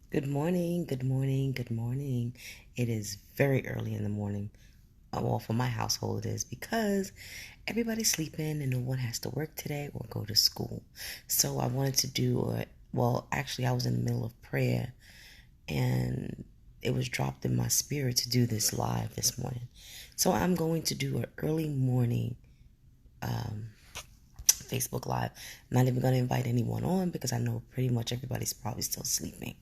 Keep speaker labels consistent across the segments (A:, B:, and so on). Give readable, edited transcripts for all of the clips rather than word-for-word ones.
A: Good morning, good morning, good morning. It is very early in the morning. Well, for my household, it is because everybody's sleeping and no one has to work today or go to school. So I wanted to do it. Well, actually, I was in the middle of prayer and it was dropped in my spirit to do this live this morning. So I'm going to do an early morning Facebook Live. I'm not even going to invite anyone on because I know pretty much everybody's probably still sleeping.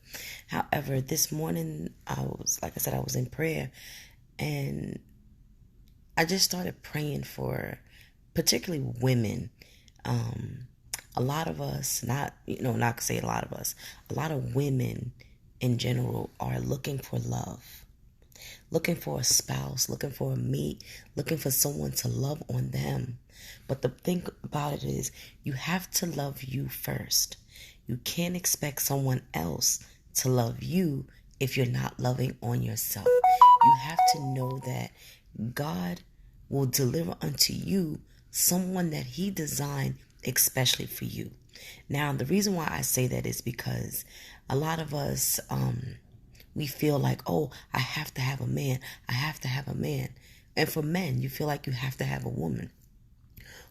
A: However, this morning, like I said, I was in prayer and I just started praying for particularly women. A lot of us, not to say a lot of us, a lot of women in general are looking for love, looking for a spouse, looking for a mate, looking for someone to love on them. But the thing about it is, you have to love you first. You can't expect someone else to love you if you're not loving on yourself. You have to know that God will deliver unto you someone that He designed especially for you. Now, the reason why I say that is because a lot of us, we feel like, oh, I have to have a man. I have to have a man. And for men, you feel like you have to have a woman.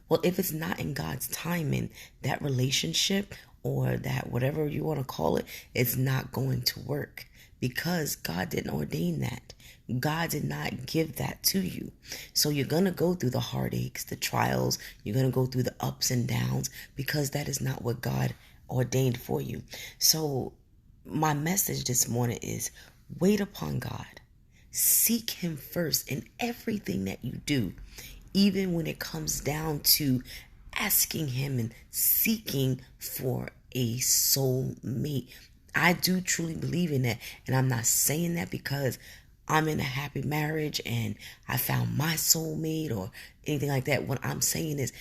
A: Well, if it's not in God's timing, that relationship or that whatever you want to call it, it's not going to work because God didn't ordain that. God did not give that to you. So you're going to go through the heartaches, the trials, you're going to go through the ups and downs because that is not what God ordained for you. So my message this morning is wait upon God. Seek Him first in everything that you do, even when it comes down to asking Him and seeking for a soulmate. I do truly believe in that. And I'm not saying that because I'm in a happy marriage and I found my soulmate or anything like that. What I'm saying is,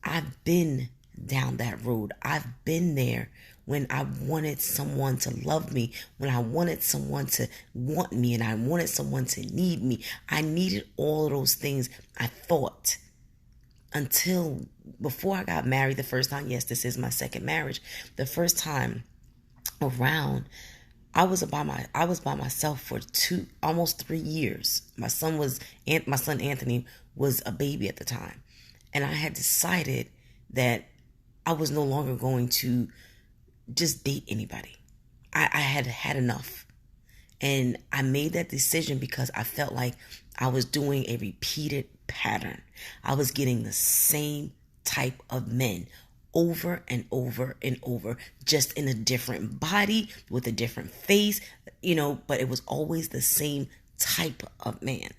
A: I've been down that road. I've been there when I wanted someone to love me, when I wanted someone to want me, and I wanted someone to need me. I needed all of those things, I thought, until before I got married the first time. Yes, this is my second marriage. The first time around, I was by myself for almost 3 years. My son Anthony was a baby at the time, and I had decided that I was no longer going to just date anybody. I had had enough. And I made that decision because I felt like I was doing a repeated pattern. I was getting the same type of men over and over and over, just in a different body with a different face, but it was always the same type of man.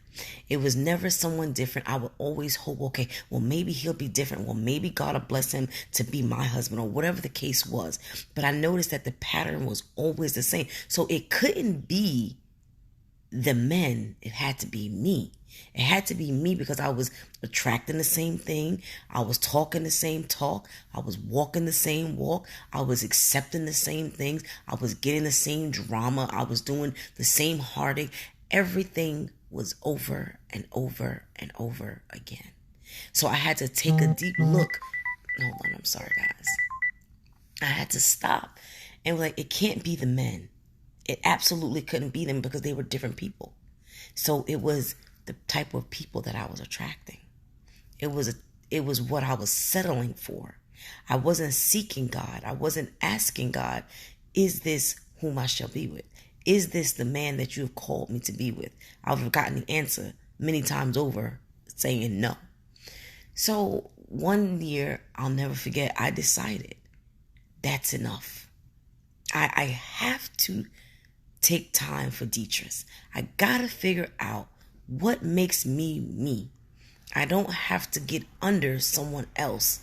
A: It was never someone different. I would always hope, okay, well, maybe he'll be different. Well, maybe God will bless him to be my husband or whatever the case was. But I noticed that the pattern was always the same. So it couldn't be the men. It had to be me. It had to be me because I was attracting the same thing. I was talking the same talk. I was walking the same walk. I was accepting the same things. I was getting the same drama. I was doing the same heartache. Everything was over and over and over again. So I had to take a deep look. Hold on, I'm sorry, guys. I had to stop and it can't be the men. It absolutely couldn't be them because they were different people. So it was the type of people that I was attracting. It was what I was settling for. I wasn't seeking God. I wasn't asking God, is this whom I shall be with? Is this the man that you have called me to be with? I would have gotten the answer many times over saying no. So one year, I'll never forget, I decided that's enough. I have to take time for Deatrice. I gotta figure out what makes me me. I don't have to get under someone else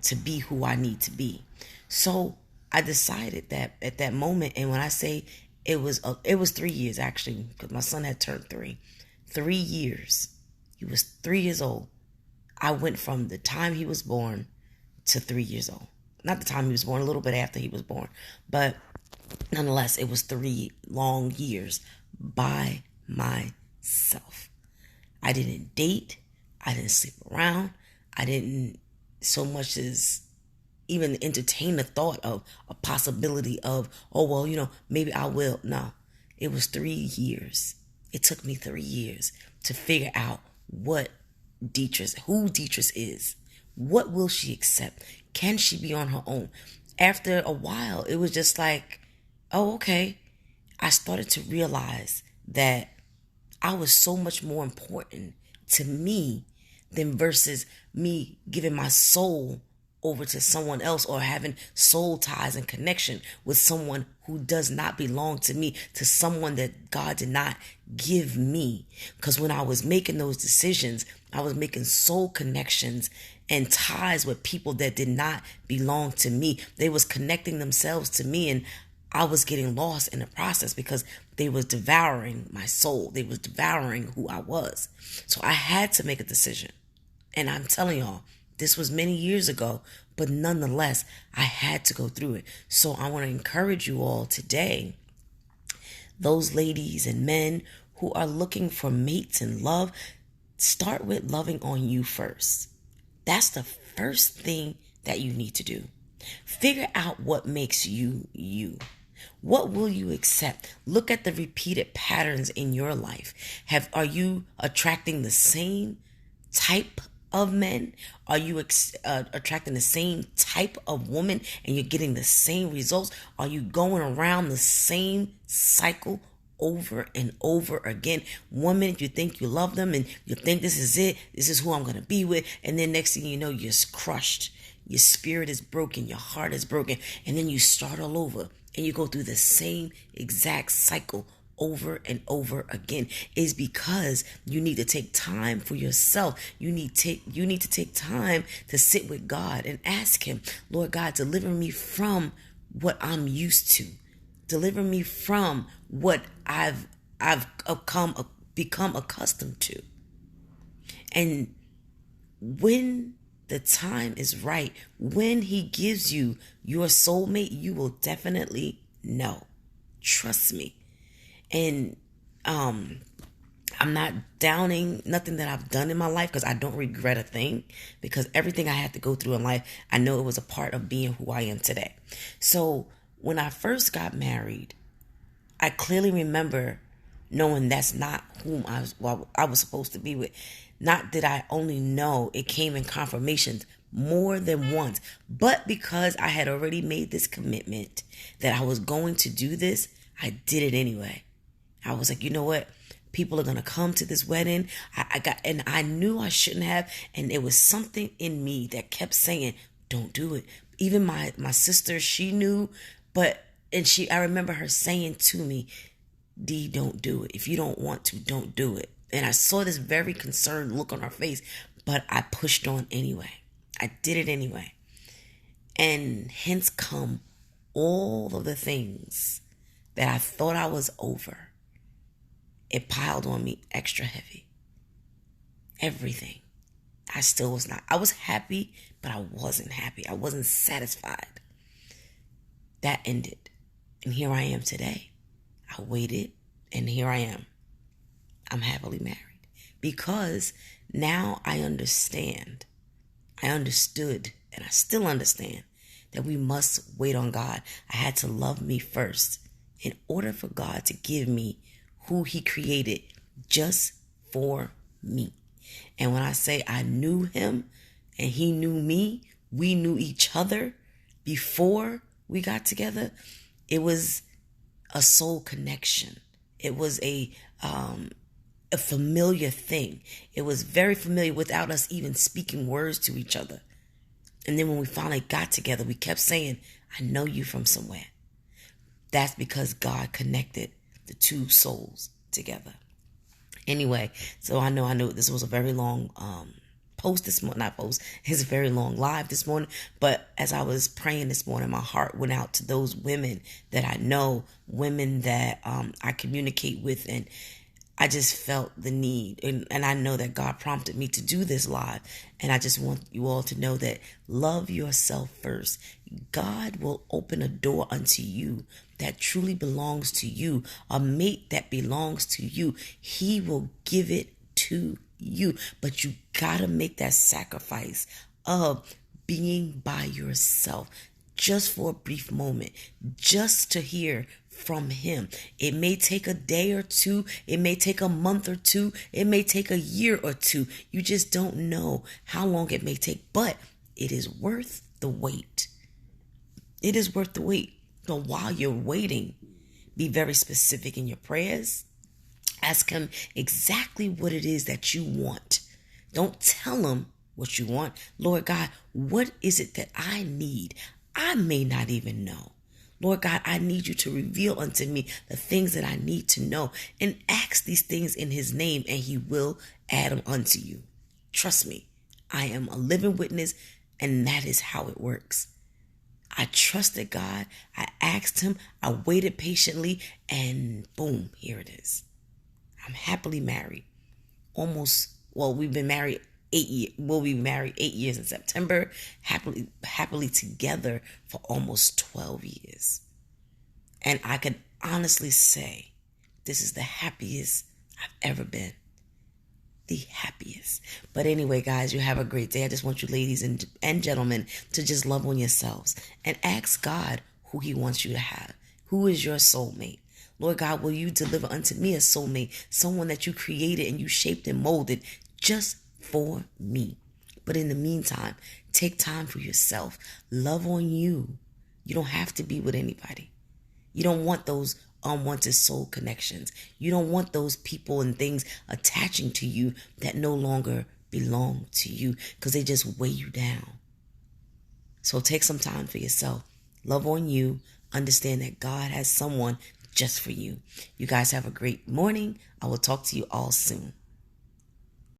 A: to be who I need to be. So I decided that at that moment, and when I say it was 3 years actually, because my son had turned 3. 3 years. He was 3 years old. I went from the time he was born to 3 years old. Not the time he was born, a little bit after he was born. But nonetheless, it was 3 long years by myself. I didn't date. I didn't sleep around. I didn't so much as even entertain the thought of a possibility of, oh, well, maybe I will. No, it was 3 years. It took me 3 years to figure out who Deatrice is. What will she accept? Can she be on her own? After a while, it was just like, oh, okay. I started to realize that I was so much more important to me than versus me giving my soul over to someone else or having soul ties and connection with someone who does not belong to me, to someone that God did not give me. Because when I was making those decisions, I was making soul connections and ties with people that did not belong to me. They was connecting themselves to me, and I was getting lost in the process because they was devouring my soul. They was devouring who I was. So I had to make a decision. And I'm telling y'all, this was many years ago, but nonetheless, I had to go through it. So I want to encourage you all today, those ladies and men who are looking for mates and love, start with loving on you first. That's the first thing that you need to do. Figure out what makes you you. What will you accept? Look at the repeated patterns in your life. Are you attracting the same type of men? Are you attracting the same type of woman and you're getting the same results? Are you going around the same cycle over and over again? 1 minute you think you love them and you think this is it, this is who I'm going to be with, and then next thing you know, you're crushed. Your spirit is broken, your heart is broken, and then you start all over and you go through the same exact cycle over and over again. Is because you need to take time for yourself. You need to take time to sit with God and ask him, Lord God, deliver me from what I'm used to. Deliver me from what I've become accustomed to. And when the time is right, when he gives you your soulmate, you will definitely know. Trust me. And I'm not downing nothing that I've done in my life, because I don't regret a thing, because everything I had to go through in life, I know it was a part of being who I am today. So when I first got married, I clearly remember knowing that's not whom I was supposed to be with. Not that I only know, it came in confirmations more than once, but because I had already made this commitment that I was going to do this, I did it anyway. I was like, you know what? People are going to come to this wedding. And I knew I shouldn't have. And it was something in me that kept saying, don't do it. Even my sister, she knew, I remember her saying to me, D, don't do it. If you don't want to, don't do it. And I saw this very concerned look on her face, but I pushed on anyway. I did it anyway. And hence come all of the things that I thought I was over. It piled on me extra heavy. Everything. I still was not. I was happy, but I wasn't happy. I wasn't satisfied. That ended. And here I am today. I waited, and here I am. I'm happily married. Because now I understand. I understood, and I still understand, that we must wait on God. I had to love me first in order for God to give me who he created just for me. And when I say I knew him and he knew me, we knew each other before we got together, it was a soul connection. It was a familiar thing. It was very familiar without us even speaking words to each other. And then when we finally got together, we kept saying, I know you from somewhere. That's because God connected the two souls together. Anyway, so I know this was a very long post this morning. Not post, it's a very long live this morning. But as I was praying this morning, my heart went out to those women that I know, women that I communicate with, and I just felt the need, and I know that God prompted me to do this live, and I just want you all to know that love yourself first. God will open a door unto you that truly belongs to you, a mate that belongs to you. He will give it to you, but you gotta make that sacrifice of being by yourself just for a brief moment, just to hear from him. It may take a day or two. It may take a month or two. It may take a year or two. You just don't know how long it may take, but it is worth the wait. It is worth the wait. So while you're waiting, be very specific in your prayers. Ask him exactly what it is that you want. Don't tell him what you want. Lord God, what is it that I need? I may not even know. Lord God, I need you to reveal unto me the things that I need to know, and ask these things in his name, and he will add them unto you. Trust me, I am a living witness, and that is how it works. I trusted God. I asked him. I waited patiently, and boom, here it is. I'm happily married. We've been married 8 years. We'll be married 8 years in September. Happily together for almost 12 years. And I can honestly say this is the happiest I've ever been. The happiest. But anyway, guys, you have a great day. I just want you ladies and gentlemen to just love on yourselves and ask God who he wants you to have. Who is your soulmate? Lord God, will you deliver unto me a soulmate, someone that you created and you shaped and molded just for me. But in the meantime, take time for yourself. Love on you. You don't have to be with anybody. You don't want those unwanted soul connections. You don't want those people and things attaching to you that no longer belong to you because they just weigh you down. So take some time for yourself. Love on you. Understand that God has someone just for you. You guys have a great morning. I will talk to you all soon.